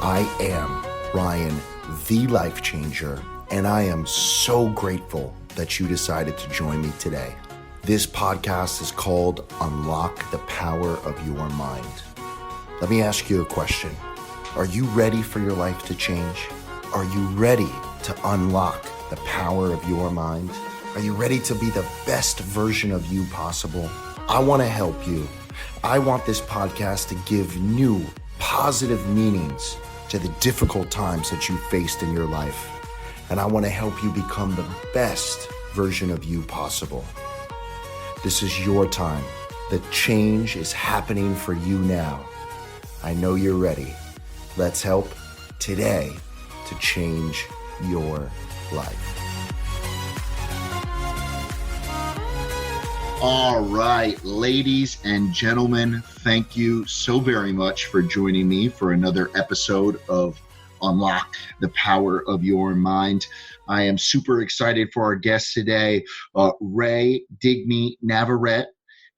I am Ryan, the life changer, and I am so grateful that you decided to join me today. This podcast is called Unlock the Power of Your Mind. Let me ask you a question. Are you ready for your life to change? Are you ready to unlock the power of your mind? Are you ready to be the best version of you possible? I want to help you. I want this podcast to give new, positive meanings to the difficult times that you faced in your life. And I want to help you become the best version of you possible. This is your time. The change is happening for you now. I know you're ready. Let's help today to change your life. All right, ladies and gentlemen, thank you so very much for joining me for another episode of Unlock the Power of Your Mind. I am super excited for our guest today, Ray Digmi Navarrete.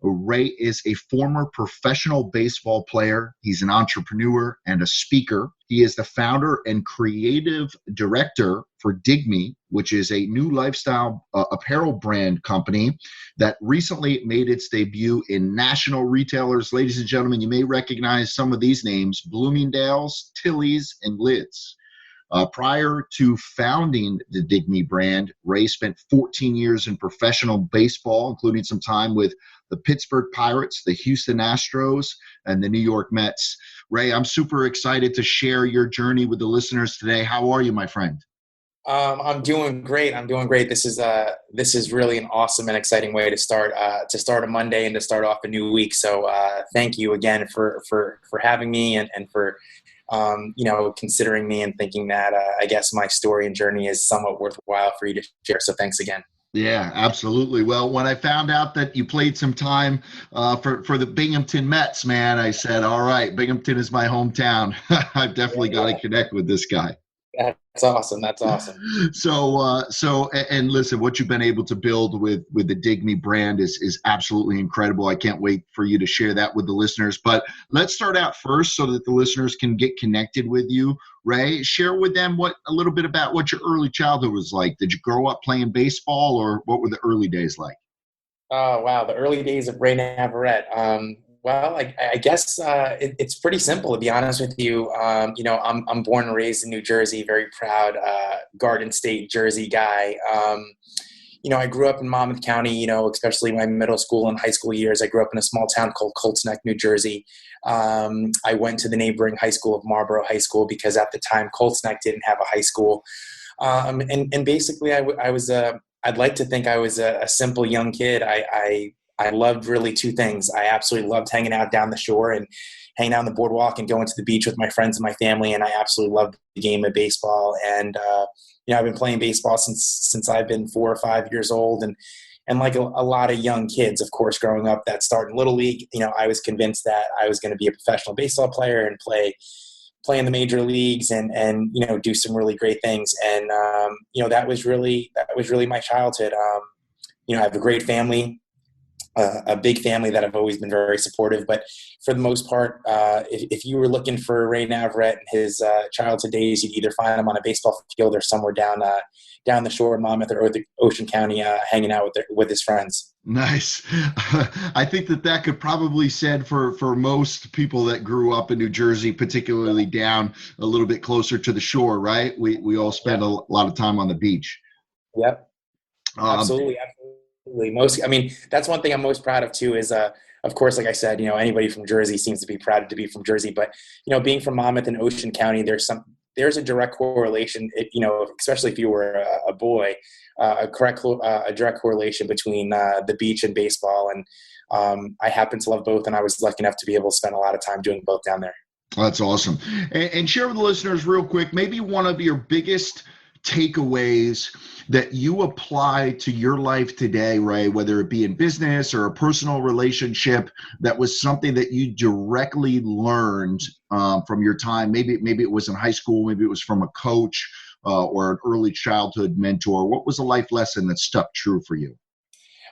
Ray is a former professional baseball player. He's an entrepreneur and a speaker. He is the founder and creative director for Digmi, which is a new lifestyle apparel brand company that recently made its debut in national retailers. Ladies and gentlemen, you may recognize some of these names: Bloomingdales, Tilly's, and Lids. Prior to founding the Digmi brand, Ray spent 14 years in professional baseball, including some time with the Pittsburgh Pirates, the Houston Astros, and the New York Mets. Ray, I'm super excited to share your journey with the listeners today. How are you, my friend? I'm doing great. This is really an awesome and exciting way to start a Monday and to start off a new week. So thank you again for having me and for considering me and thinking that I guess my story and journey is somewhat worthwhile for you to share. So thanks again. Yeah, absolutely. Well, when I found out that you played some time for the Binghamton Mets, man, I said, all right, Binghamton is my hometown. I've definitely got to connect with this guy. That's awesome. So, and listen, what you've been able to build with the Digmi brand is absolutely incredible. I can't wait for you to share that with the listeners. But let's start out first so that the listeners can get connected with you. Ray, share with them a little bit about what your early childhood was like. Did you grow up playing baseball, or what were the early days like? Oh, wow. The early days of Ray Navarrete. Well, I guess it's pretty simple, to be honest with you. I'm born and raised in New Jersey, very proud Garden State Jersey guy. I grew up in Monmouth County, especially my middle school and high school years. I grew up in a small town called Colts Neck, New Jersey. I went to the neighboring high school of Marlboro High School because at the time Colts Neck didn't have a high school. And basically I'd like to think I was a simple young kid. I loved really two things. I absolutely loved hanging out down the shore and hanging out on the boardwalk and going to the beach with my friends and my family. And I absolutely loved the game of baseball. And, I've been playing baseball since I've been 4 or 5 years old. And like a lot of young kids, of course, growing up that start in Little League, I was convinced that I was going to be a professional baseball player and play in the major leagues and do some really great things. And, that was really my childhood. I have a great family. A big family that have always been very supportive. But for the most part, if you were looking for Ray Navarrete in his childhood days, you'd either find him on a baseball field or somewhere down the shore of Monmouth or Ocean County, hanging out with his friends. Nice. I think that could probably said for most people that grew up in New Jersey, particularly down a little bit closer to the shore, right? We all spend a lot of time on the beach. Yep. Absolutely. That's one thing I'm most proud of too is, of course, like I said, anybody from Jersey seems to be proud to be from Jersey, but, being from Monmouth and Ocean County, there's a direct correlation, especially if you were a boy, a direct correlation between the beach and baseball. And I happen to love both. And I was lucky enough to be able to spend a lot of time doing both down there. That's awesome. And share with the listeners real quick, maybe one of your biggest takeaways that you apply to your life today, Ray, whether it be in business or a personal relationship, that was something that you directly learned from your time. Maybe it was in high school, maybe it was from a coach or an early childhood mentor. What was a life lesson that stuck true for you?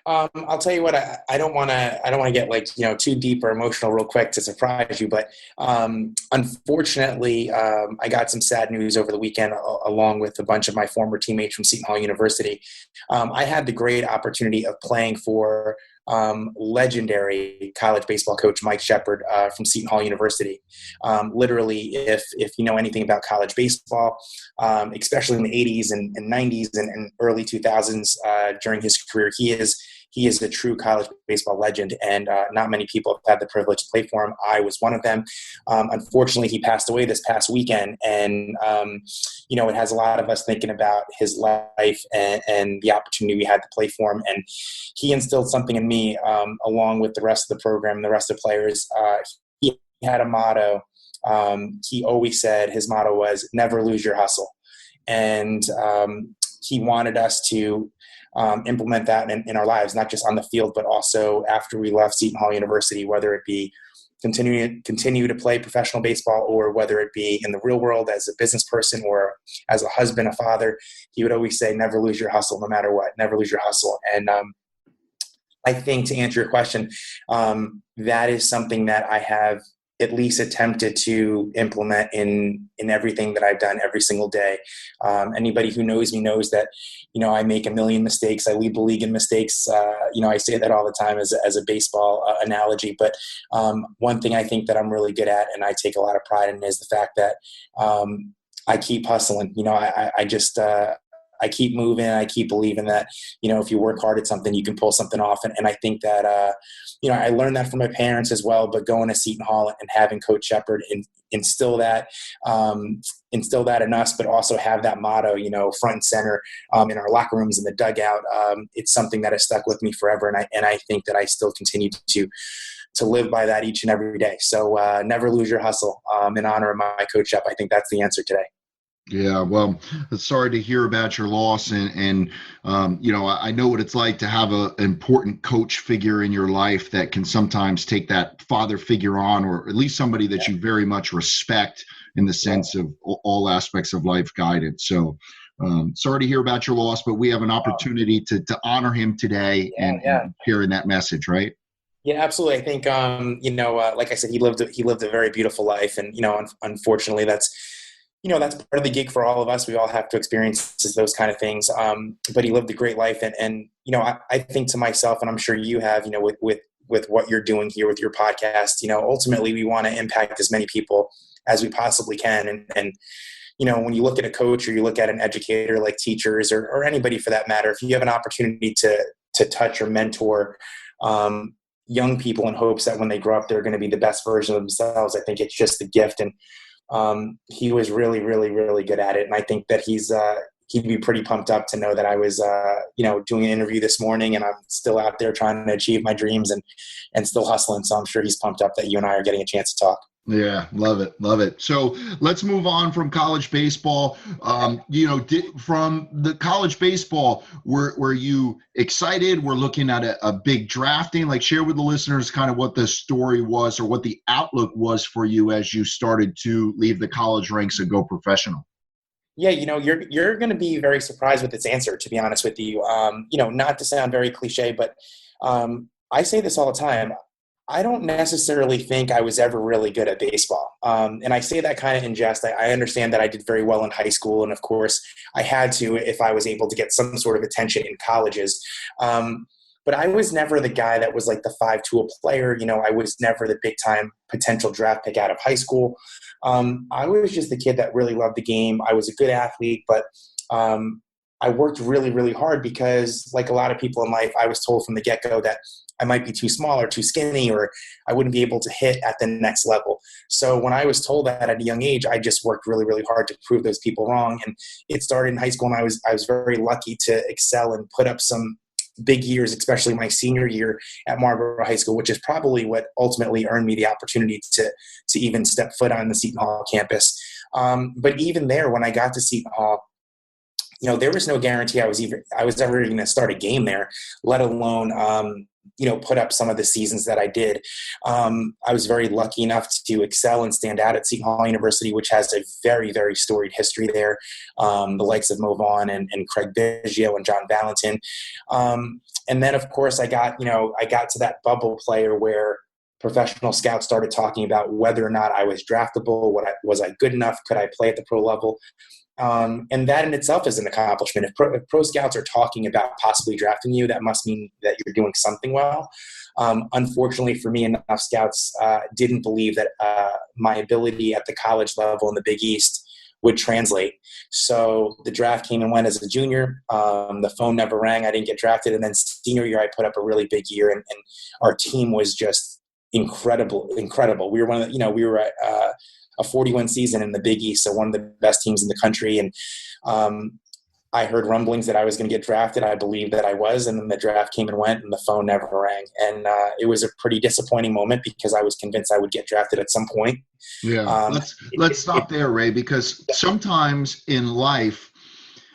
I'll tell you what, I don't want to get like, too deep or emotional real quick to surprise you, but unfortunately, I got some sad news over the weekend along with a bunch of my former teammates from Seton Hall University. I had the great opportunity of playing for legendary college baseball coach Mike Shepard from Seton Hall University. Literally, if you know anything about college baseball, especially in the 80s and 90s and early 2000s, during his career, he is a true college baseball legend, and not many people have had the privilege to play for him. I was one of them. Unfortunately, he passed away this past weekend, and it has a lot of us thinking about his life and the opportunity we had to play for him. And he instilled something in me, along with the rest of the program, the rest of the players. He had a motto. He always said his motto was "Never lose your hustle," and he wanted us to implement that in our lives, not just on the field, but also after we left Seton Hall University, whether it be continue to play professional baseball or whether it be in the real world as a business person or as a husband, a father. He would always say, never lose your hustle, no matter what, never lose your hustle. And I think, to answer your question, that is something that I have at least attempted to implement in everything that I've done every single day. Anybody who knows me knows that, I make a million mistakes. I lead the league in mistakes. I say that all the time as a baseball analogy. But one thing I think that I'm really good at, and I take a lot of pride in, is the fact that I keep hustling. I keep moving. I keep believing that, if you work hard at something, you can pull something off. And I think that, I learned that from my parents as well, but going to Seton Hall and having Coach Shepard instill that in us, but also have that motto, front and center, in our locker rooms, in the dugout. It's something that has stuck with me forever. And I think that I still continue to live by that each and every day. So never lose your hustle, in honor of my coach Shep. I think that's the answer today. Yeah, well, sorry to hear about your loss, and I know what it's like to have an important coach figure in your life that can sometimes take that father figure on, or at least somebody that you very much respect in the sense of all aspects of life guidance. So sorry to hear about your loss, but we have an opportunity to honor him today and sharing that message, right? Yeah, absolutely. I think, like I said, he lived a very beautiful life, and unfortunately, that's part of the gig for all of us. We all have to experience those kind of things. But he lived a great life. And I think to myself, and I'm sure you have, with what you're doing here with your podcast, ultimately we want to impact as many people as we possibly can. And when you look at a coach or you look at an educator like teachers or anybody for that matter, if you have an opportunity to touch or mentor young people in hopes that when they grow up, they're going to be the best version of themselves, I think it's just a gift. And he was really, really, really good at it. And I think that he'd be pretty pumped up to know that I was, doing an interview this morning and I'm still out there trying to achieve my dreams and still hustling. So I'm sure he's pumped up that you and I are getting a chance to talk. Yeah, love it. Love it. So let's move on from college baseball. From the college baseball, were you excited? We're looking at a big drafting. Like, share with the listeners kind of what the story was or what the outlook was for you as you started to leave the college ranks and go professional. Yeah, you're going to be very surprised with its answer, to be honest with you. Not to sound very cliche, but I say this all the time. I don't necessarily think I was ever really good at baseball. And I say that kind of in jest. I understand that I did very well in high school. And of course, I had to if I was able to get some sort of attention in colleges. But I was never the guy that was like the 5-tool player. I was never the big time potential draft pick out of high school. I was just the kid that really loved the game. I was a good athlete, but I worked really, really hard because, like a lot of people in life, I was told from the get-go that I might be too small or too skinny, or I wouldn't be able to hit at the next level. So when I was told that at a young age, I just worked really, really hard to prove those people wrong. And it started in high school, and I was very lucky to excel and put up some big years, especially my senior year at Marlboro High School, which is probably what ultimately earned me the opportunity to even step foot on the Seton Hall campus. But even there, when I got to Seton Hall, there was no guarantee I was ever going to start a game there, let alone put up some of the seasons that I did. I was very lucky enough to excel and stand out at Seton Hall University, which has a very, very storied history there. The likes of Mo Vaughn and Craig Biggio and John Valentin. And then, of course, I got to that bubble player where professional scouts started talking about whether or not I was draftable. Was I good enough? Could I play at the pro level? And that in itself is an accomplishment. If pro scouts are talking about possibly drafting you, that must mean that you're doing something well. Unfortunately for me, enough scouts didn't believe that my ability at the college level in the Big East would translate. So the draft came and went as a junior. The phone never rang. I didn't get drafted. And then senior year, I put up a really big year, and our team was just incredible. We were we were a 40-win season in the Big East, so one of the best teams in the country. And I heard rumblings that I was going to get drafted. I believed that I was, and then the draft came and went, and the phone never rang. And it was a pretty disappointing moment because I was convinced I would get drafted at some point. Yeah, let's stop there, Ray, because sometimes in life,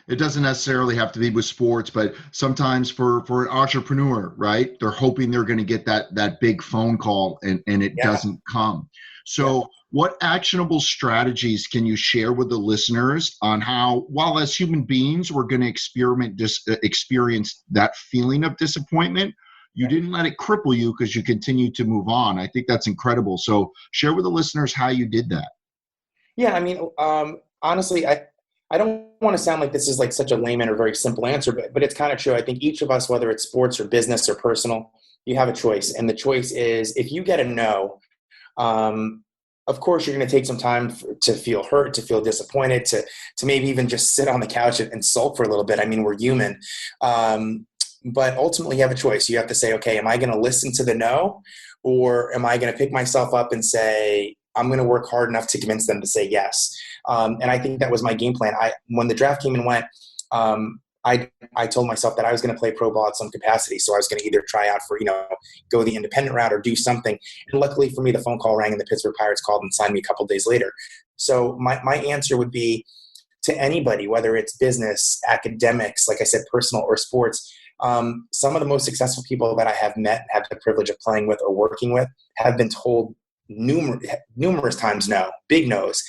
it doesn't necessarily have to be with sports, but sometimes for an entrepreneur, right? They're hoping they're going to get that big phone call, and it doesn't come. So what actionable strategies can you share with the listeners on how, while as human beings, we're going to experience that feeling of disappointment, you didn't let it cripple you because you continue to move on? I think that's incredible. So share with the listeners how you did that. Yeah, I mean, honestly, I don't want to sound like this is like such a layman or very simple answer, but it's kind of true. I think each of us, whether it's sports or business or personal, you have a choice. And the choice is, if you get a no, of course, you're going to take some time to feel hurt, to feel disappointed, to maybe even just sit on the couch and sulk for a little bit. I mean, we're human. But ultimately, you have a choice. You have to say, okay, am I going to listen to the no? Or am I going to pick myself up and say, I'm going to work hard enough to convince them to say yes? And I think that was my game plan. When the draft came and went, I told myself that I was going to play pro ball at some capacity. So I was going to either try out for, go the independent route or do something. And luckily for me, the phone call rang and the Pittsburgh Pirates called and signed me a couple of days later. So my answer would be to anybody, whether it's business, academics, like I said, personal or sports. Some of the most successful people that I have met, have the privilege of playing with or working with, have been told numerous times no, big no's.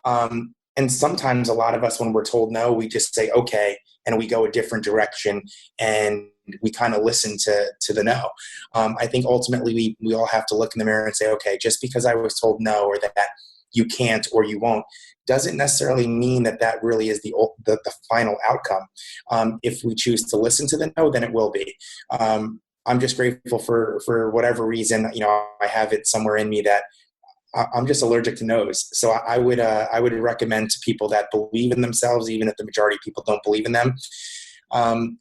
And sometimes a lot of us, when we're told no, we just say, okay, and we go a different direction and we kind of listen to the no. I think ultimately we all have to look in the mirror and say, okay, just because I was told no, or that you can't or you won't, doesn't necessarily mean that really is the final outcome. If we choose to listen to the no, then it will be. I'm just grateful for whatever reason, I have it somewhere in me that I'm just allergic to no's. So I would recommend to people that believe in themselves, even if the majority of people don't believe in them,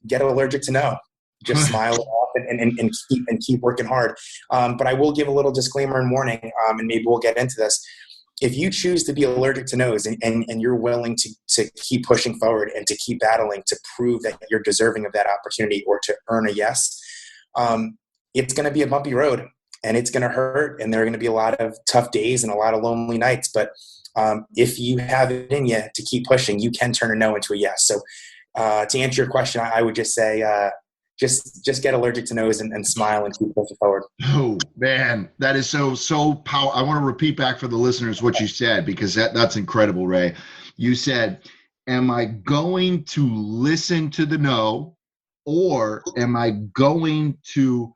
get allergic to no. Just smile it off and keep working hard. But I will give a little disclaimer and warning, and maybe we'll get into this. If you choose to be allergic to no's and you're willing to keep pushing forward and to keep battling to prove that you're deserving of that opportunity or to earn a yes, it's going to be a bumpy road. And it's going to hurt, and there are going to be a lot of tough days and a lot of lonely nights. But if you have it in you to keep pushing, you can turn a no into a yes. So to answer your question, I would just say just get allergic to no's and smile and keep pushing forward. Oh, man, that is so powerful. I want to repeat back for the listeners what you said, because that's incredible, Ray. You said, am I going to listen to the no, or am I going to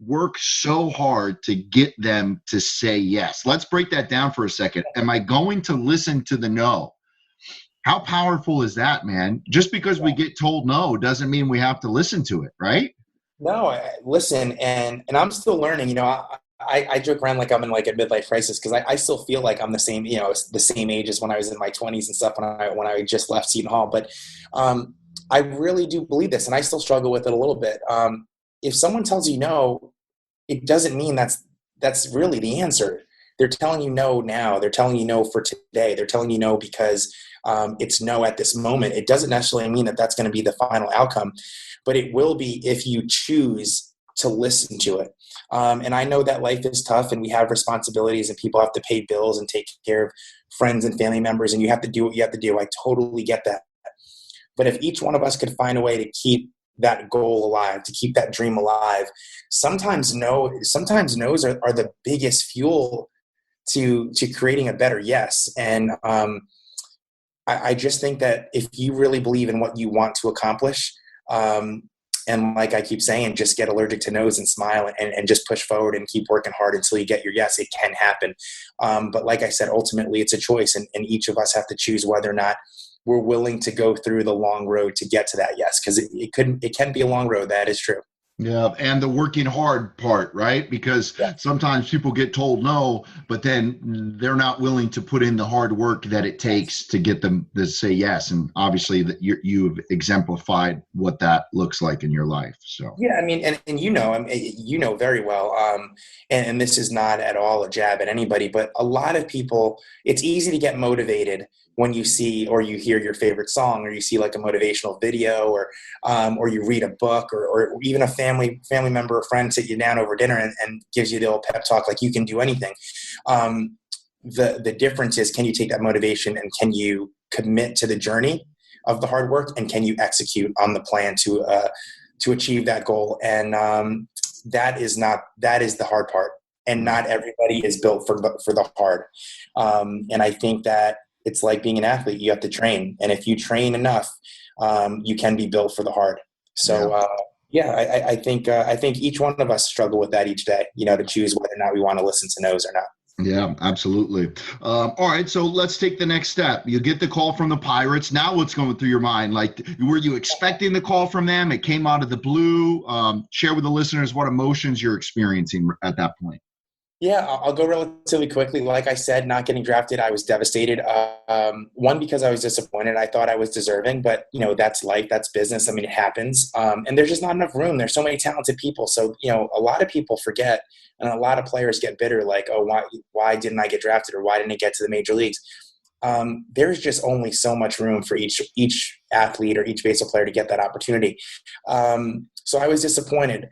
work so hard to get them to say yes? Let's break that down for a second. Am I going to listen to the no? How powerful is that, man? Just because we get told no doesn't mean we have to listen to it, right? No, listen, and I'm still learning. I joke around like I'm in like a midlife crisis because I still feel like I'm the same, the same age as when I was in my 20s and stuff when I just left Seton Hall. But I really do believe this, and I still struggle with it a little bit. If someone tells you no, it doesn't mean that's really the answer. They're telling you no now. They're telling you no for today. They're telling you no because it's no at this moment. It doesn't necessarily mean that that's going to be the final outcome, but it will be if you choose to listen to it. And I know that life is tough and we have responsibilities and people have to pay bills and take care of friends and family members, and you have to do what you have to do. I totally get that. But if each one of us could find a way to keep that goal alive, to keep that dream alive. Sometimes no's are the biggest fuel to creating a better yes. And I just think that if you really believe in what you want to accomplish, and like I keep saying, just get allergic to no's and smile and just push forward and keep working hard until you get your yes. It can happen. But like I said, ultimately it's a choice, and each of us have to choose whether or not we're willing to go through the long road to get to that yes, because it can be a long road. That is true. Yeah, and the working hard part, right? Because sometimes people get told no, but then they're not willing to put in the hard work that it takes to get them to say yes. And obviously, that you've exemplified what that looks like in your life. So yeah, I mean, and you know very well, and this is not at all a jab at anybody, but a lot of people, it's easy to get motivated when you see or you hear your favorite song, or you see like a motivational video, or you read a book, or even a family member or friend sit you down over dinner and gives you the old pep talk, like you can do anything. The difference is, can you take that motivation and can you commit to the journey of the hard work, and can you execute on the plan to achieve that goal? And that is the hard part, and not everybody is built for the hard. And I think that it's like being an athlete. You have to train, and if you train enough, you can be built for the hard. So I think each one of us struggle with that each day, to choose whether or not we want to listen to no's or not. yeah, absolutely. All right, so let's take the next step. You get the call from the Pirates. Now what's going through your mind? Like, were you expecting the call from them? It came out of the blue. Share with the listeners what emotions you're experiencing at that point. Yeah, I'll go relatively quickly. Like I said, not getting drafted, I was devastated. One, because I was disappointed. I thought I was deserving, but that's life, that's business. I mean, it happens. And there's just not enough room. There's so many talented people. So, a lot of people forget, and a lot of players get bitter, like, oh, why didn't I get drafted, or why didn't I get to the major leagues? There's just only so much room for each athlete or each baseball player to get that opportunity. So I was disappointed.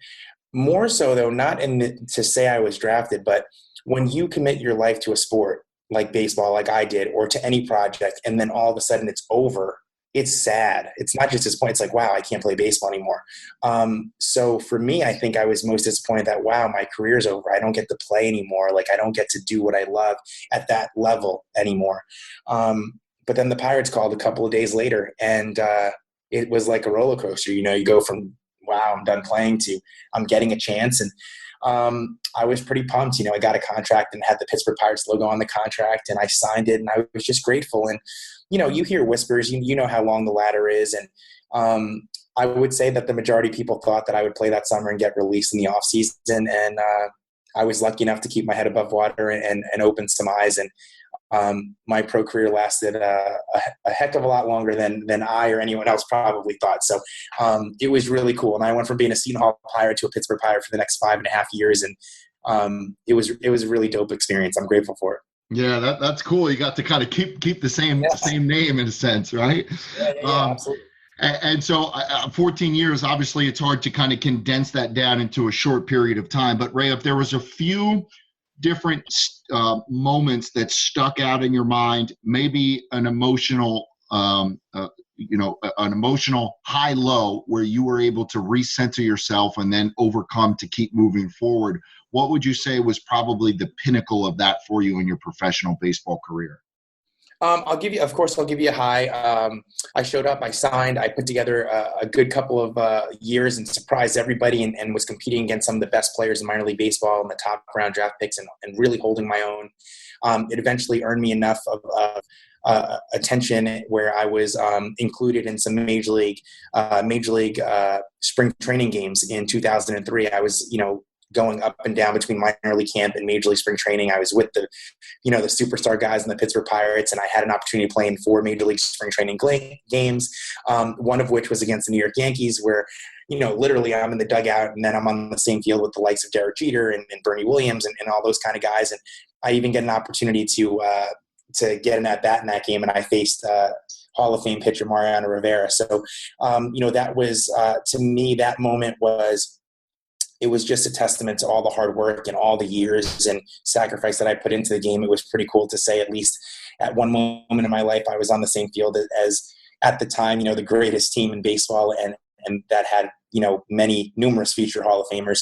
More so, though, not to say I was drafted, but when you commit your life to a sport like baseball, like I did, or to any project, and then all of a sudden it's over, it's sad. It's not just disappointing. It's like, wow, I can't play baseball anymore. So for me, I think I was most disappointed that, wow, my career's over. I don't get to play anymore. Like, I don't get to do what I love at that level anymore. But then the Pirates called a couple of days later, and it was like a roller coaster. You go from, wow, I'm done playing, to I'm getting a chance. And I was pretty pumped. I got a contract and had the Pittsburgh Pirates logo on the contract, and I signed it, and I was just grateful. And, you hear whispers, you know how long the ladder is. And I would say that the majority of people thought that I would play that summer and get released in the off season. And I was lucky enough to keep my head above water and open some eyes. And my pro career lasted a heck of a lot longer than I or anyone else probably thought. So it was really cool. And I went from being a Seton Hall Pirate to a Pittsburgh Pirate for the next 5.5 years. And it was a really dope experience. I'm grateful for it. Yeah, that's cool. You got to kind of keep the same name in a sense, right? Yeah, absolutely. And so 14 years, obviously it's hard to kind of condense that down into a short period of time. But Ray, if there was a few different moments that stuck out in your mind, maybe an emotional, an emotional high-low where you were able to recenter yourself and then overcome to keep moving forward, what would you say was probably the pinnacle of that for you in your professional baseball career? I'll give you a high. I showed up, I signed, I put together a good couple of years and surprised everybody, and was competing against some of the best players in minor league baseball and the top round draft picks, and really holding my own. It eventually earned me enough of attention where I was included in some major league spring training games in 2003. I was, going up and down between minor league camp and major league spring training. I was with the superstar guys in the Pittsburgh Pirates, and I had an opportunity to play in 4 major league spring training games, one of which was against the New York Yankees, where, literally I'm in the dugout, and then I'm on the same field with the likes of Derek Jeter and Bernie Williams and all those kind of guys. And I even get an opportunity to get an at-bat in that game, and I faced Hall of Fame pitcher Mariano Rivera. So, that was, to me, that moment it was just a testament to all the hard work and all the years and sacrifice that I put into the game. It was pretty cool to say, at least at one moment in my life, I was on the same field as at the time, the greatest team in baseball, and that had, numerous future Hall of Famers.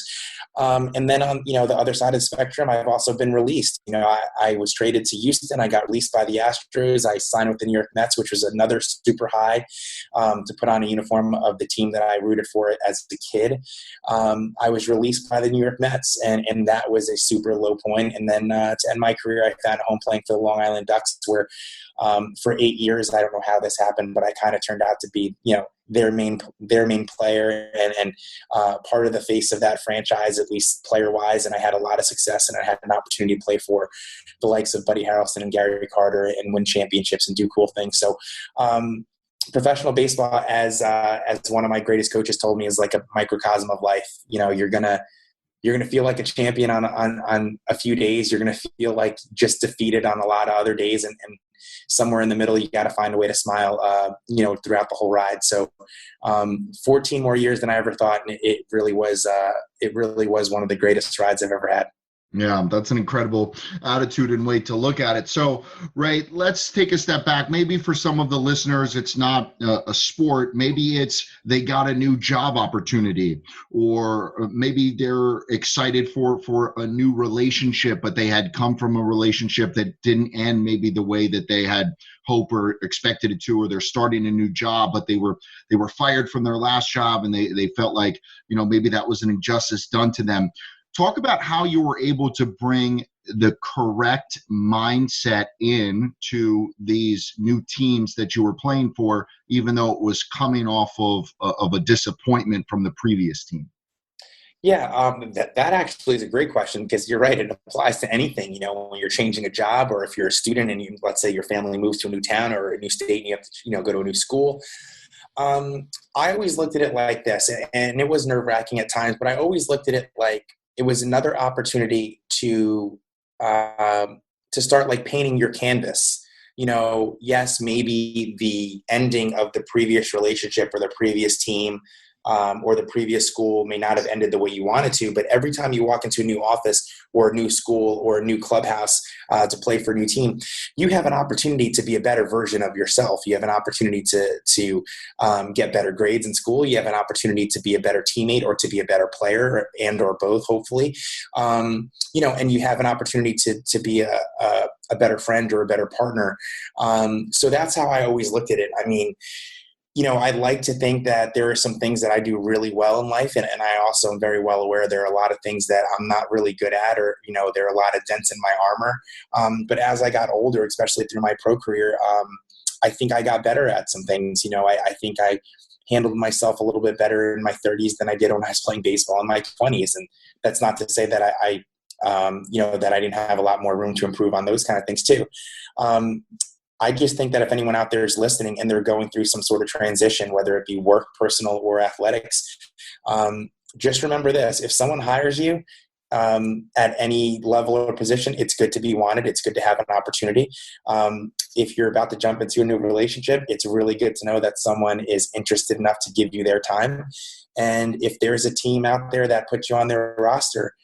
And then on, the other side of the spectrum, I've also been released. I was traded to Houston. I got released by the Astros. I signed with the New York Mets, which was another super high, to put on a uniform of the team that I rooted for as a kid. I was released by the New York Mets, and that was a super low point. And then to end my career, I found a home playing for the Long Island Ducks, where for 8 years, I don't know how this happened, but I kind of turned out to be, their main player and part of the face of that franchise, at least player-wise. And I had a lot of success, and I had an opportunity to play for the likes of Buddy Harrelson and Gary Carter and win championships and do cool things. So professional baseball, as one of my greatest coaches told me, is like a microcosm of life. You're gonna feel like a champion on a few days. You're gonna feel like just defeated on a lot of other days, and somewhere in the middle, you got to find a way to smile, throughout the whole ride. So 14 more years than I ever thought. And it really was one of the greatest rides I've ever had. Yeah, that's an incredible attitude and way to look at it. So, Ray, let's take a step back. Maybe for some of the listeners, it's not a sport. Maybe it's they got a new job opportunity, or maybe they're excited for a new relationship, but they had come from a relationship that didn't end maybe the way that they had hoped or expected it to, or they're starting a new job, but they were fired from their last job, and they felt like, maybe that was an injustice done to them. Talk about how you were able to bring the correct mindset in to these new teams that you were playing for, even though it was coming off of a disappointment from the previous team. Yeah, that actually is a great question, because you're right. It applies to anything, when you're changing a job, or if you're a student and let's say your family moves to a new town or a new state and you have to, go to a new school. I always looked at it like this, and it was nerve-wracking at times, but I always looked at it like it was another opportunity to start like painting your canvas. Yes, maybe the ending of the previous relationship or the previous team or the previous school may not have ended the way you wanted to, but every time you walk into a new office or a new school or a new clubhouse to play for a new team, you have an opportunity to be a better version of yourself. You have an opportunity to get better grades in school. You have an opportunity to be a better teammate or to be a better player, and or both, hopefully. And you have an opportunity to be a better friend or a better partner. So that's how I always looked at it. I mean, I like to think that there are some things that I do really well in life. And I also am very well aware there are a lot of things that I'm not really good at, or, there are a lot of dents in my armor. But as I got older, especially through my pro career, I think I got better at some things. I think I handled myself a little bit better in my 30s than I did when I was playing baseball in my 20s. And that's not to say that that I didn't have a lot more room to improve on those kind of things too. I just think that if anyone out there is listening and they're going through some sort of transition, whether it be work, personal, or athletics, just remember this: if someone hires you at any level or position, it's good to be wanted. It's good to have an opportunity. If you're about to jump into a new relationship, it's really good to know that someone is interested enough to give you their time. And if there's a team out there that puts you on their roster,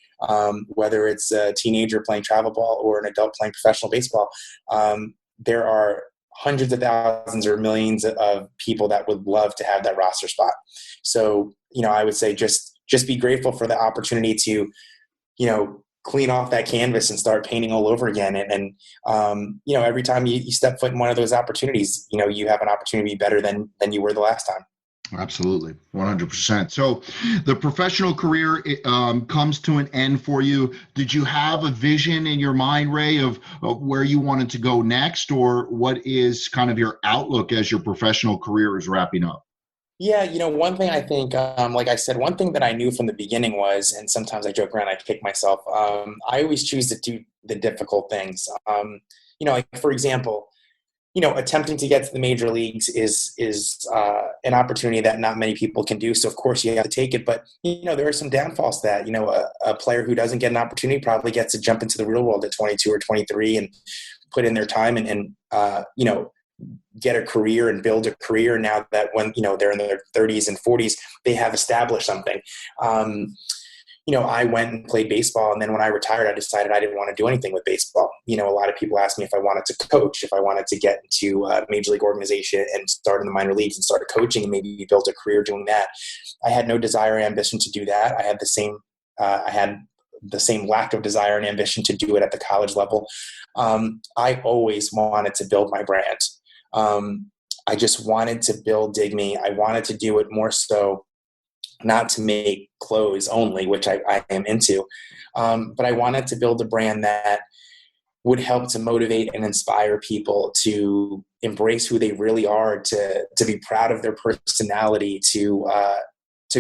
whether it's a teenager playing travel ball or an adult playing professional baseball, there are hundreds of thousands or millions of people that would love to have that roster spot. So, I would say just be grateful for the opportunity to, clean off that canvas and start painting all over again. And every time you step foot in one of those opportunities, you have an opportunity to be better than you were the last time. Absolutely. 100%. So the professional career comes to an end for you. Did you have a vision in your mind, Ray, of where you wanted to go next, or what is kind of your outlook as your professional career is wrapping up? Yeah, one thing I think, like I said, one thing that I knew from the beginning was, and sometimes I joke around, I kick myself, I always choose to do the difficult things. Like, for example, attempting to get to the major leagues is an opportunity that not many people can do. So of course you have to take it, but there are some downfalls to that. A player who doesn't get an opportunity probably gets to jump into the real world at 22 or 23 and put in their time and get a career and build a career. Now that when they're in their 30s and 40s, they have established something. I went and played baseball. And then when I retired, I decided I didn't want to do anything with baseball. A lot of people asked me if I wanted to coach, if I wanted to get into a major league organization and start in the minor leagues and start coaching and maybe build a career doing that. I had no desire or ambition to do that. I had the same lack of desire and ambition to do it at the college level. I always wanted to build my brand. I just wanted to build Digmi. I wanted to do it more so not to make clothes only, which I am into, but I wanted to build a brand that would help to motivate and inspire people to embrace who they really are, to be proud of their personality, to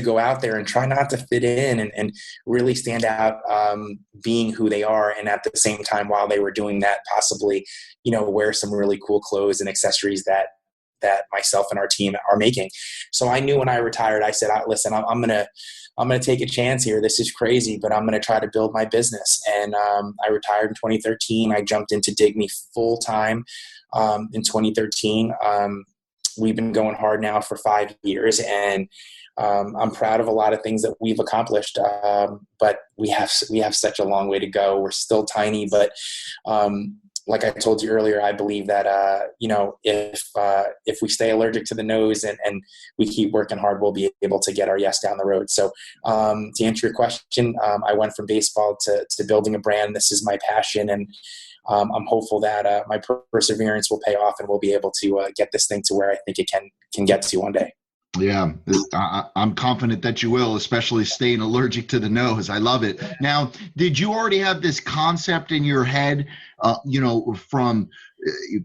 go out there and try not to fit in and really stand out, being who they are. And at the same time, while they were doing that, possibly, wear some really cool clothes and accessories that myself and our team are making. So I knew when I retired, I said, listen, I'm going to take a chance here. This is crazy, but I'm going to try to build my business. And I retired in 2013. I jumped into Digmi full time in 2013. We've been going hard now for 5 years, and I'm proud of a lot of things that we've accomplished, but we have such a long way to go. We're still tiny, but like I told you earlier, I believe that if we stay allergic to the nose and we keep working hard, we'll be able to get our yes down the road. So to answer your question, I went from baseball to building a brand. This is my passion, and I'm hopeful that my perseverance will pay off, and we'll be able to get this thing to where I think it can get to one day. Yeah, I'm confident that you will, especially staying allergic to the nose. I love it. Now, did you already have this concept in your head, from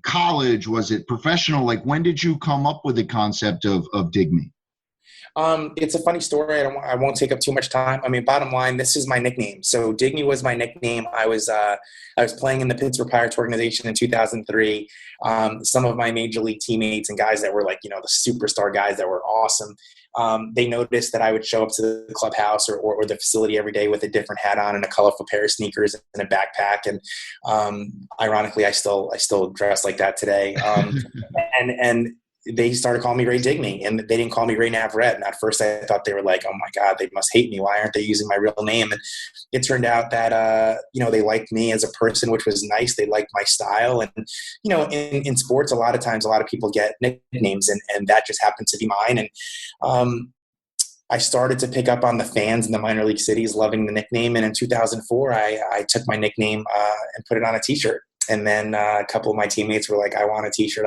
college? Was it professional? Like, when did you come up with the concept of Digmi? It's a funny story. I won't take up too much time. I mean, bottom line, this is my nickname. So Digni was my nickname. I was playing in the Pittsburgh Pirates organization in 2003. Some of my major league teammates and guys that were like, the superstar guys that were awesome. They noticed that I would show up to the clubhouse or the facility every day with a different hat on and a colorful pair of sneakers and a backpack. And ironically, I still dress like that today. And they started calling me Ray Digni, and they didn't call me Ray Navarrete. And at first I thought they were like, oh my God, they must hate me. Why aren't they using my real name? And it turned out that, they liked me as a person, which was nice. They liked my style. And, in sports, a lot of times, a lot of people get nicknames, and that just happened to be mine. And, I started to pick up on the fans in the minor league cities loving the nickname. And in 2004, I took my nickname and put it on a t-shirt. And then a couple of my teammates were like, I want a t-shirt.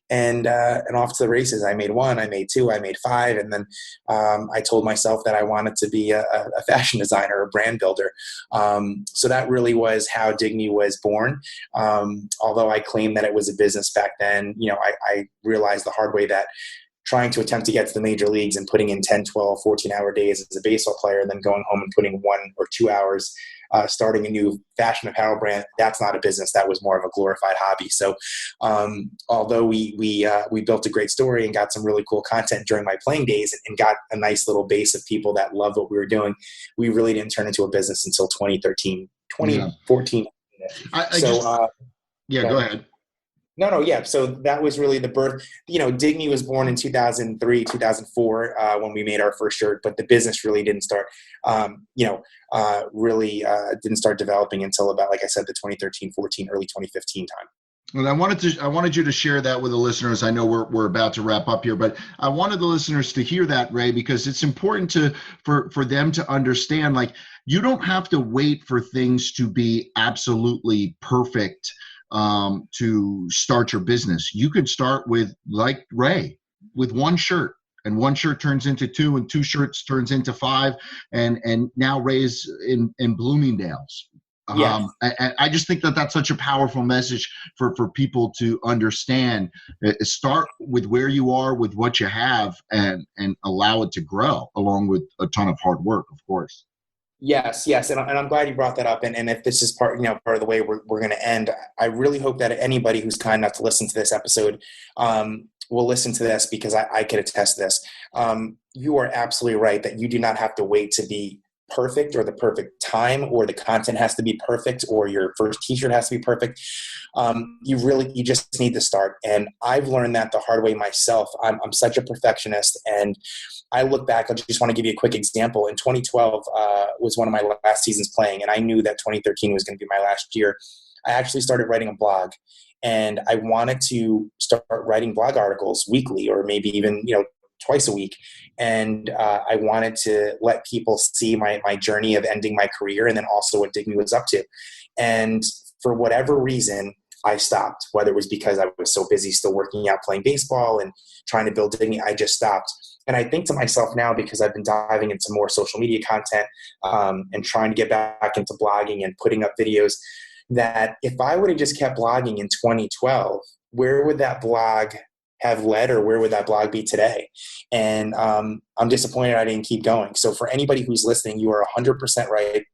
And off to the races. I made 1, I made 2, I made 5. And then I told myself that I wanted to be a fashion designer, a brand builder. So that really was how Digni was born. Although I claimed that it was a business back then, I realized the hard way that trying to attempt to get to the major leagues and putting in 10, 12, 14-hour days as a baseball player, and then going home and putting 1 or 2 hours starting a new fashion apparel brand, that's not a business. That was more of a glorified hobby. So although we built a great story and got some really cool content during my playing days and got a nice little base of people that loved what we were doing, we really didn't turn into a business until 2014. Yeah. Go ahead. No, yeah. So that was really the birth. Digni was born in 2003, 2004 when we made our first shirt, but the business really didn't start, didn't start developing until about, like I said, the 2013, 14, early 2015 time. Well, I wanted you to share that with the listeners. I know we're about to wrap up here, but I wanted the listeners to hear that, Ray, because it's important for them to understand, like, you don't have to wait for things to be absolutely perfect to start your business. You could start with, like Ray, with 1 shirt, and 1 shirt turns into 2, and 2 shirts turns into 5, and now Ray's in Bloomingdales. Yeah. I just think that that's such a powerful message for people to understand. Start with where you are, with what you have, and allow it to grow along with a ton of hard work, of course. Yes. And I'm glad you brought that up. And if this is part of the way we're going to end, I really hope that anybody who's kind enough to listen to this episode will listen to this, because I could attest to this. You are absolutely right that you do not have to wait to be perfect or the perfect time or the content has to be perfect or your first t-shirt has to be perfect. You just need to start. And I've learned that the hard way myself. I'm such a perfectionist, and I look back, I just want to give you a quick example. In 2012 was one of my last seasons playing, and I knew that 2013 was going to be my last year. I actually started writing a blog, and I wanted to start writing blog articles weekly or maybe even, twice a week. And I wanted to let people see my journey of ending my career and then also what Digmi was up to. And for whatever reason, I stopped, whether it was because I was so busy still working out, playing baseball and trying to build Digni, I just stopped. And I think to myself now, because I've been diving into more social media content and trying to get back into blogging and putting up videos, that if I would have just kept blogging in 2012, where would that blog have led, or where would that blog be today? And I'm disappointed I didn't keep going. So for anybody who's listening, you are 100% right.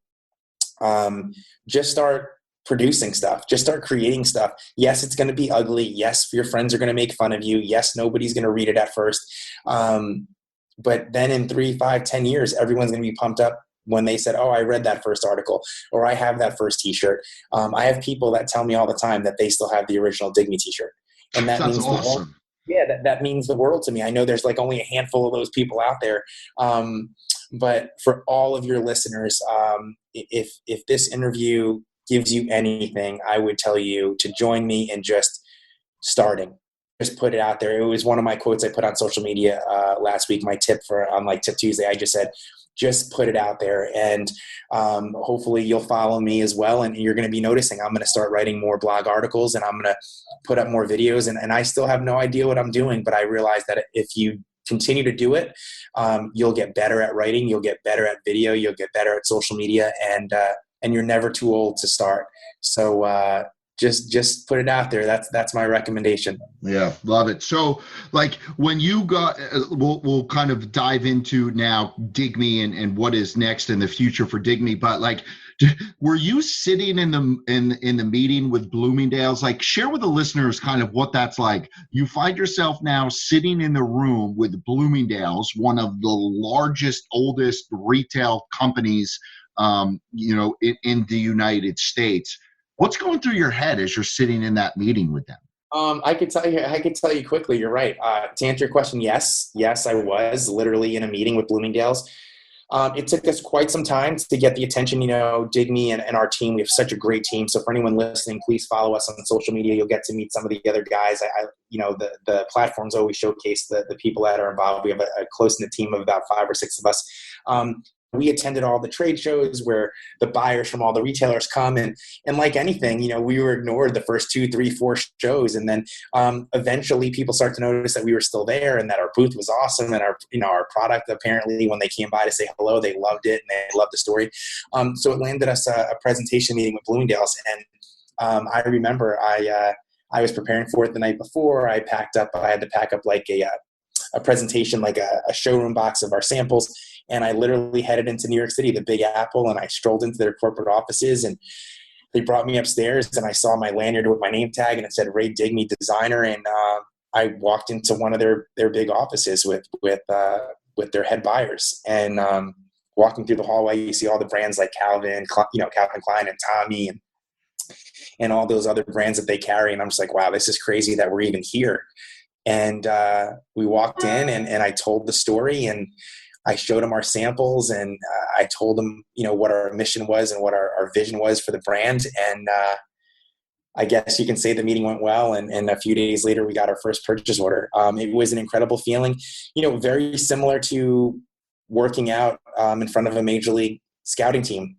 Just start producing stuff. Just start creating stuff. Yes, it's going to be ugly. Yes, your friends are going to make fun of you. Yes, nobody's going to read it at first. But then in 3, 5, 10 years, everyone's going to be pumped up when they said, oh, I read that first article, or I have that first t-shirt. I have people that tell me all the time that they still have the original Digmi t-shirt. And that That's means awesome. that means the world to me. I know there's like only a handful of those people out there. But for all of your listeners, if this interview gives you anything, I would tell you to join me in just starting. Just put it out there. It was one of my quotes I put on social media last week. My tip on Tip Tuesday, I just said, just put it out there, and hopefully you'll follow me as well. And you're going to be noticing I'm going to start writing more blog articles, and I'm going to put up more videos. And I still have no idea what I'm doing, but I realize that if you continue to do it, you'll get better at writing, you'll get better at video, you'll get better at social media, and you're never too old to start. So just put it out there. That's my recommendation. Yeah, love it. So, like, when you got, we'll kind of dive into now Digmi and what is next in the future for Digmi. But like, were you sitting in the meeting with Bloomingdales? Like, share with the listeners kind of what that's like. You find yourself now sitting in the room with Bloomingdales, one of the largest, oldest retail companies, in the United States. What's going through your head as you're sitting in that meeting with them? I could tell you quickly. You're right. To answer your question, yes, I was literally in a meeting with Bloomingdales. It took us quite some time to get the attention. Digmi and our team. We have such a great team. So for anyone listening, please follow us on social media. You'll get to meet some of the other guys. The platforms always showcase the people that are involved. We have a close-knit team of about 5 or 6 of us. We attended all the trade shows where the buyers from all the retailers come, and like anything, we were ignored the first 2, 3, 4 shows. And then eventually people start to notice that we were still there and that our booth was awesome. And our product, apparently when they came by to say hello, they loved it and they loved the story. So it landed us a presentation meeting with Bloomingdales. And I remember I was preparing for it the night before. I had to pack up like a presentation, like a showroom box of our samples. And I literally headed into New York City, the Big Apple, and I strolled into their corporate offices, and they brought me upstairs, and I saw my lanyard with my name tag, and it said Ray Digmi, designer. And I walked into one of their big offices with their head buyers. And walking through the hallway, you see all the brands like Calvin Klein and Tommy and all those other brands that they carry. And I'm just like, wow, this is crazy that we're even here. And we walked in, and I told the story, and I showed them our samples, and I told them, what our mission was and what our vision was for the brand. And I guess you can say the meeting went well. And a few days later, we got our first purchase order. It was an incredible feeling, very similar to working out in front of a major league scouting team.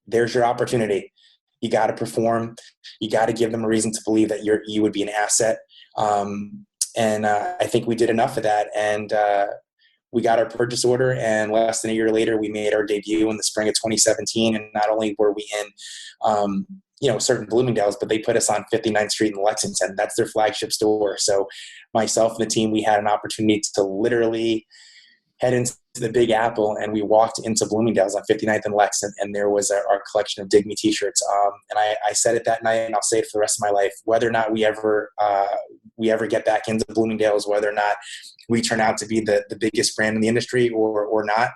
There's your opportunity. You got to perform. You got to give them a reason to believe that you would be an asset. And I think we did enough of that. And we got our purchase order, and less than a year later, we made our debut in the spring of 2017. And not only were we in, certain Bloomingdales, but they put us on 59th Street in Lexington. That's their flagship store. So myself and the team, we had an opportunity to literally head into the Big Apple, and we walked into Bloomingdale's on 59th and Lex, and there was our collection of Digmi t-shirts. And I said it that night, and I'll say it for the rest of my life, whether or not we ever get back into Bloomingdale's, whether or not we turn out to be the biggest brand in the industry or not,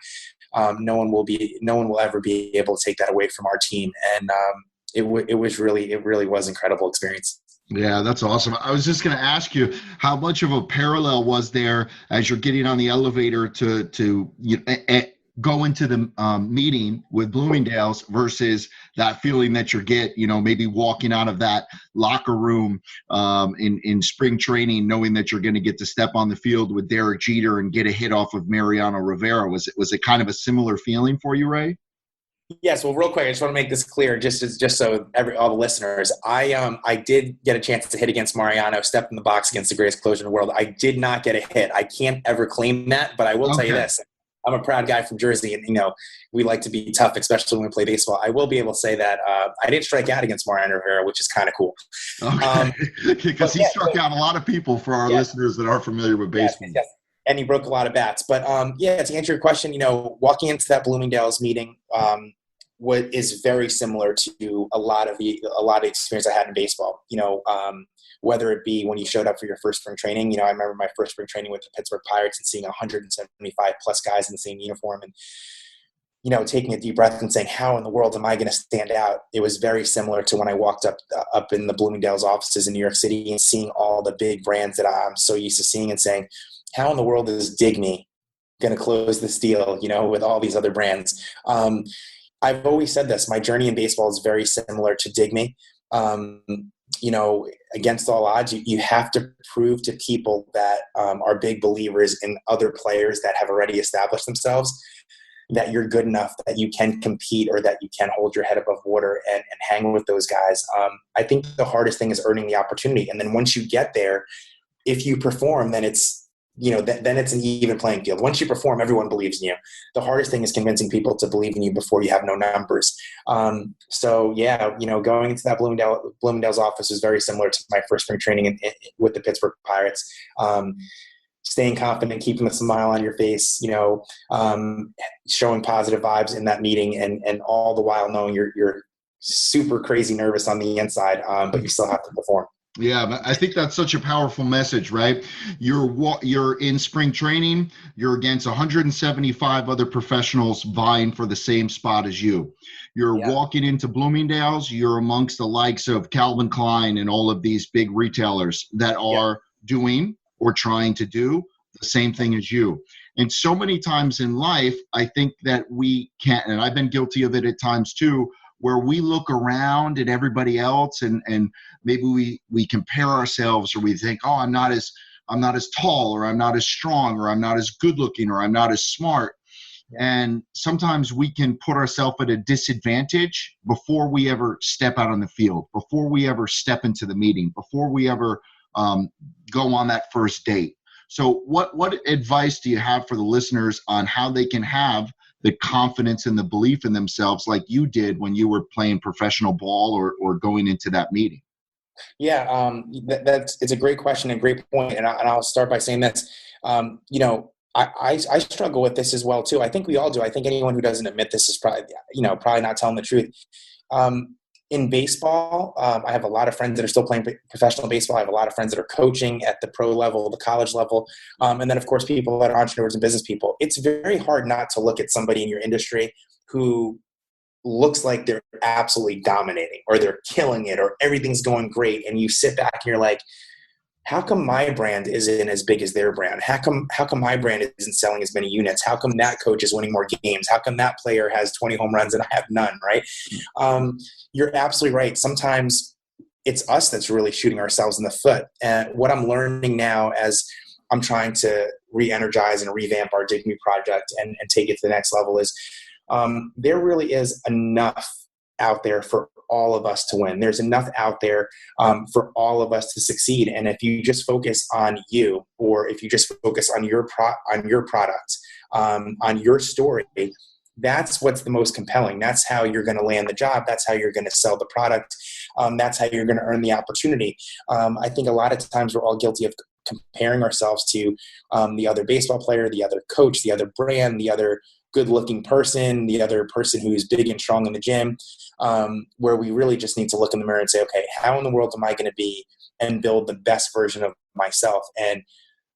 no one will ever be able to take that away from our team. And it really was an incredible experience. Yeah, that's awesome. I was just going to ask you, how much of a parallel was there as you're getting on the elevator to go into the meeting with Bloomingdales versus that feeling that you get, maybe walking out of that locker room in spring training, knowing that you're going to get to step on the field with Derek Jeter and get a hit off of Mariano Rivera. Was it kind of a similar feeling for you, Ray? Yes. Well, real quick, I just want to make this clear, just so all the listeners. I did get a chance to hit against Mariano, stepped in the box against the greatest closer in the world. I did not get a hit. I can't ever claim that, but I will tell you this: I'm a proud guy from Jersey, and we like to be tough, especially when we play baseball. I will be able to say that I didn't strike out against Mariano Rivera, which is kind of cool. Okay, because he struck out a lot of people for our listeners that aren't familiar with baseball. Yes. And he broke a lot of bats. But to answer your question, walking into that Bloomingdales meeting, what is very similar to a lot of the experience I had in baseball. Whether it be when you showed up for your first spring training. I remember my first spring training with the Pittsburgh Pirates and seeing 175 plus guys in the same uniform, and taking a deep breath and saying, how in the world am I going to stand out? It was very similar to when I walked up in the Bloomingdales offices in New York City and seeing all the big brands that I'm so used to seeing and saying, how in the world is Digmi going to close this deal, with all these other brands? I've always said this, my journey in baseball is very similar to Digmi. Against all odds, you have to prove to people that are big believers in other players that have already established themselves that you're good enough, that you can compete, or that you can hold your head above water and hang with those guys. I think the hardest thing is earning the opportunity. And then once you get there, if you perform, then it's then it's an even playing field. Once you perform, everyone believes in you. The hardest thing is convincing people to believe in you before you have no numbers. Going into that Bloomingdale's office was very similar to my first spring training with the Pittsburgh Pirates. Staying confident, keeping a smile on your face, showing positive vibes in that meeting, and all the while knowing you're super crazy nervous on the inside, but you still have to perform. Yeah, I think that's such a powerful message, right? You're in spring training, you're against 175 other professionals vying for the same spot as you. You're walking into Bloomingdale's, you're amongst the likes of Calvin Klein and all of these big retailers that are doing or trying to do the same thing as you. And so many times in life, I think that we can't, and I've been guilty of it at times too, where we look around at everybody else and maybe we compare ourselves, or we think, oh, I'm not as tall, or I'm not as strong, or I'm not as good looking, or I'm not as smart. And sometimes we can put ourselves at a disadvantage before we ever step out on the field, before we ever step into the meeting, before we ever go on that first date. So what advice do you have for the listeners on how they can have the confidence and the belief in themselves like you did when you were playing professional ball or going into that meeting? Yeah, it's a great question and great point. And I'll start by saying this. I struggle with this as well too. I think we all do. I think anyone who doesn't admit this is probably not telling the truth. In baseball, I have a lot of friends that are still playing professional baseball. I have a lot of friends that are coaching at the pro level, the college level. And then, of course, people that are entrepreneurs and business people. It's very hard not to look at somebody in your industry who looks like they're absolutely dominating, or they're killing it, or everything's going great. And you sit back and you're like, how come my brand isn't as big as their brand? How come my brand isn't selling as many units? How come that coach is winning more games? How come that player has 20 home runs and I have none, right? You're absolutely right. Sometimes it's us that's really shooting ourselves in the foot. And what I'm learning now as I'm trying to re-energize and revamp our Digmi project and take it to the next level is there really is enough out there for all of us to win. There's enough out there for all of us to succeed. And if you just focus on you, or if you just focus on your product, on your story, that's what's the most compelling. That's how you're going to land the job. That's how you're going to sell the product. That's how you're going to earn the opportunity. I think a lot of times we're all guilty of comparing ourselves to the other baseball player, the other coach, the other brand, the other good-looking person, the other person who's big and strong in the gym, where we really just need to look in the mirror and say, okay, how in the world am I going to be and build the best version of myself? And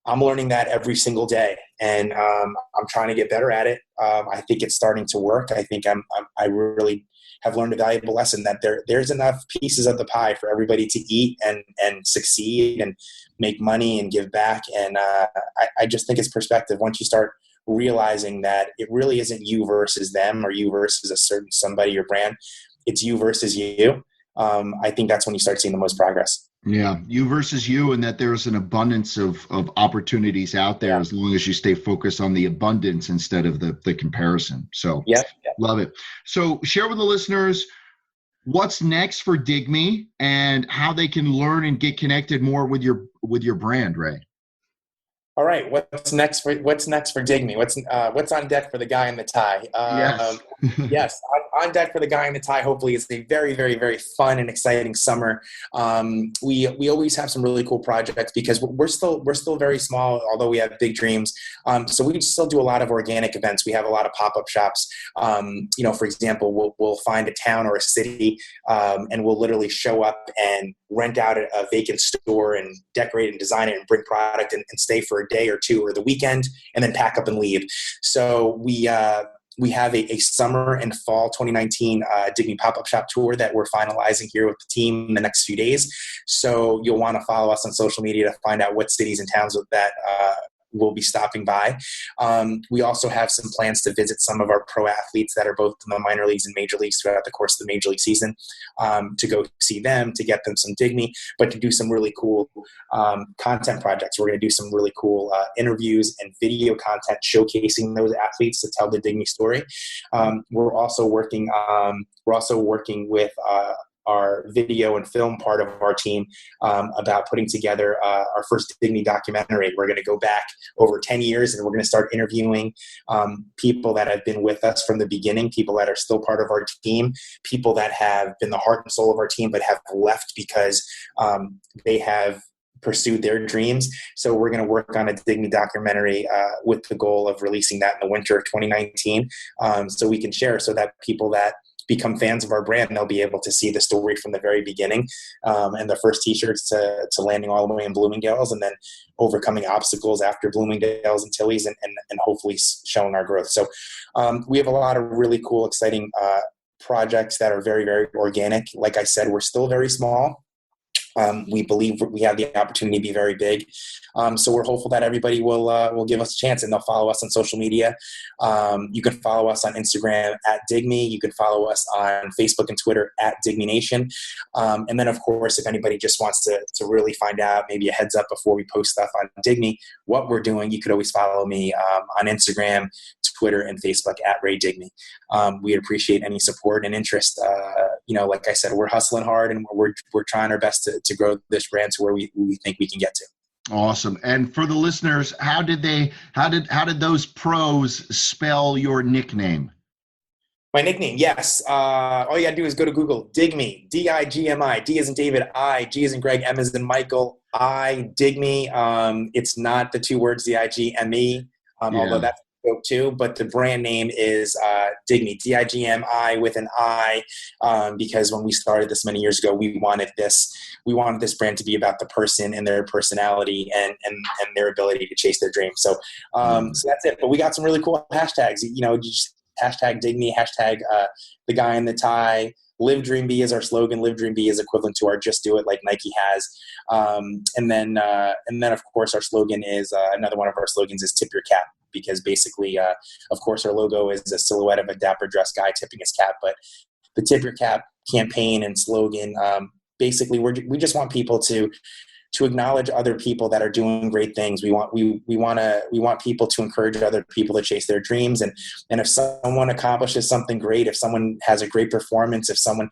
I'm learning that every single day, and I'm trying to get better at it. I think it's starting to work. I think I really have learned a valuable lesson that there's enough pieces of the pie for everybody to eat and succeed and make money and give back. And I just think it's perspective. Once you start realizing that it really isn't you versus them or you versus a certain somebody or brand, it's you versus you. I think that's when you start seeing the most progress. Yeah, you versus you, and that there's an abundance of opportunities out there as long as you stay focused on the abundance instead of the comparison. So, Yep. Love it. So, share with the listeners what's next for Digmi and how they can learn and get connected more with your brand, Ray. All right, what's next for Digni? What's on deck for the guy in the tie? Yes. Yes, on deck for the guy in the tie. Hopefully, it's a very, very, very fun and exciting summer. We always have some really cool projects because we're still very small, although we have big dreams. So we still do a lot of organic events. We have a lot of pop-up shops. For example, we'll find a town or a city, and we'll literally show up and rent out a vacant store and decorate and design it and bring product and stay for a day or two or the weekend and then pack up and leave. So we have a summer and fall 2019 Digni pop-up shop tour that we're finalizing here with the team in the next few days. So you'll want to follow us on social media to find out what cities and towns that we'll be stopping by. We also have some plans to visit some of our pro athletes that are both in the minor leagues and major leagues throughout the course of the major league season, to go see them, to get them some Digni, but to do some really cool content projects. We're going to do some really cool interviews and video content showcasing those athletes to tell the Digni story. We're also working with our video and film part of our team about putting together our first Digni documentary. We're going to go back over 10 years and we're going to start interviewing people that have been with us from the beginning, people that are still part of our team, people that have been the heart and soul of our team but have left because they have pursued their dreams. So we're going to work on a Digni documentary with the goal of releasing that in the winter of 2019, so we can share, so that people that become fans of our brand, they'll be able to see the story from the very beginning, and the first t-shirts to landing all the way in Bloomingdales, and then overcoming obstacles after Bloomingdales and Tilly's, and hopefully showing our growth. So we have a lot of really cool, exciting projects that are very, very organic. Like I said, we're still very small. We believe we have the opportunity to be very big. So we're hopeful that everybody will give us a chance, and they'll follow us on social media. You can follow us on Instagram at Digmi. You can follow us on Facebook and Twitter at Digmi Nation. And then, of course, if anybody just wants to really find out, maybe a heads up before we post stuff on Digmi, what we're doing, you could always follow me on Instagram, Twitter, and Facebook at Ray Digmi. We'd appreciate any support and interest. Like I said, we're hustling hard, and we're trying our best to grow this brand to where we think we can get to. Awesome. And for the listeners, how did those pros spell your nickname? My nickname, yes. All you gotta do is go to Google. Digmi, Digmi. D as in David, I. G as in Greg, M as in Michael, I. Digmi. It's not the two words Digme, although that's too, but the brand name is Digmi, Digmi with an I, because when we started this many years ago, we wanted this brand to be about the person and their personality and their ability to chase their dreams. So that's it. But we got some really cool hashtags. Just hashtag Digmi, hashtag the guy in the tie. Live Dream Be is our slogan. Live Dream Be is equivalent to our Just Do It, like Nike has. And then of course our slogan is another one of our slogans is Tip Your Cap, because basically, of course, our logo is a silhouette of a dapper dressed guy tipping his cap. But the Tip Your Cap campaign and slogan, basically, we just want people to acknowledge other people that are doing great things. We want people to encourage other people to chase their dreams. And if someone accomplishes something great, if someone has a great performance, if someone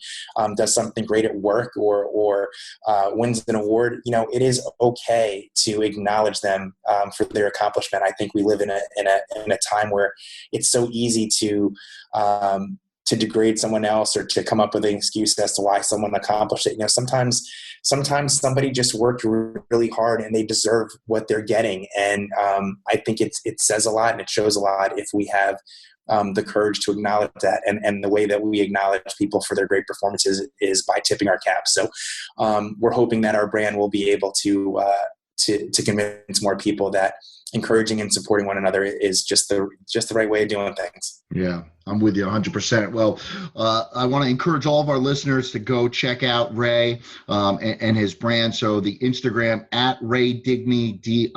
does something great at work or wins an award, it is okay to acknowledge them for their accomplishment. I think we live in a time where it's so easy to degrade someone else or to come up with an excuse as to why someone accomplished it. Sometimes somebody just worked really hard and they deserve what they're getting. And I think it says a lot and it shows a lot if we have the courage to acknowledge that. And the way that we acknowledge people for their great performances is by tipping our caps. So we're hoping that our brand will be able to to convince more people that encouraging and supporting one another is just the right way of doing things. Yeah, I'm with you 100%. Well, I want to encourage all of our listeners to go check out Ray and his brand. So the Instagram at Ray Digmi, Digmi,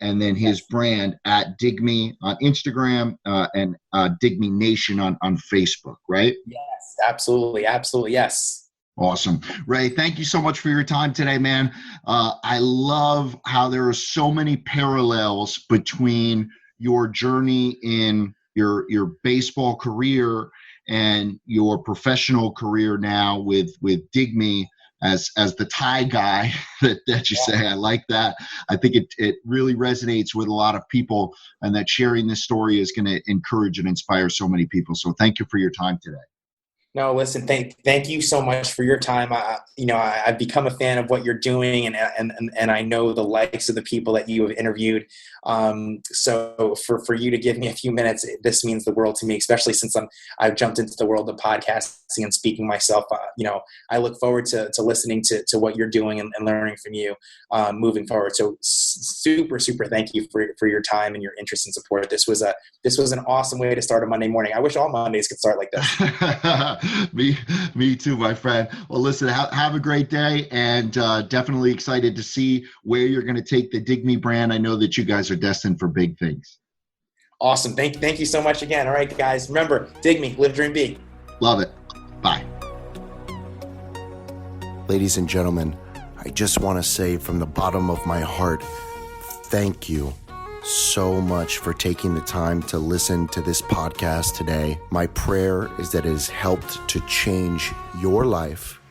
and then his brand at Digmi on Instagram and Digmi Nation on Facebook, right? Yes, absolutely. Absolutely. Yes. Awesome. Ray, thank you so much for your time today, man. I love how there are so many parallels between your journey in your baseball career and your professional career now with Digmi as the Thai guy that you say. I like that. I think it really resonates with a lot of people, and that sharing this story is going to encourage and inspire so many people. So thank you for your time today. No, listen, thank you so much for your time. I've become a fan of what you're doing, and I know the likes of the people that you have interviewed. So for you to give me a few minutes, this means the world to me, especially since I've jumped into the world of podcasting and speaking myself. I look forward to listening to what you're doing and learning from you moving forward. So super thank you for your time and your interest and support. This was an awesome way to start a Monday morning. I wish all Mondays could start like this. Me too, my friend. Well, listen, have a great day, and definitely excited to see where you're going to take the Digni brand. I know that you guys are destined for big things. Awesome. Thank you so much again. All right, guys. Remember, Digmi, live, dream, be. Love it. Bye. Ladies and gentlemen, I just want to say from the bottom of my heart, thank you so much for taking the time to listen to this podcast today. My prayer is that it has helped to change your life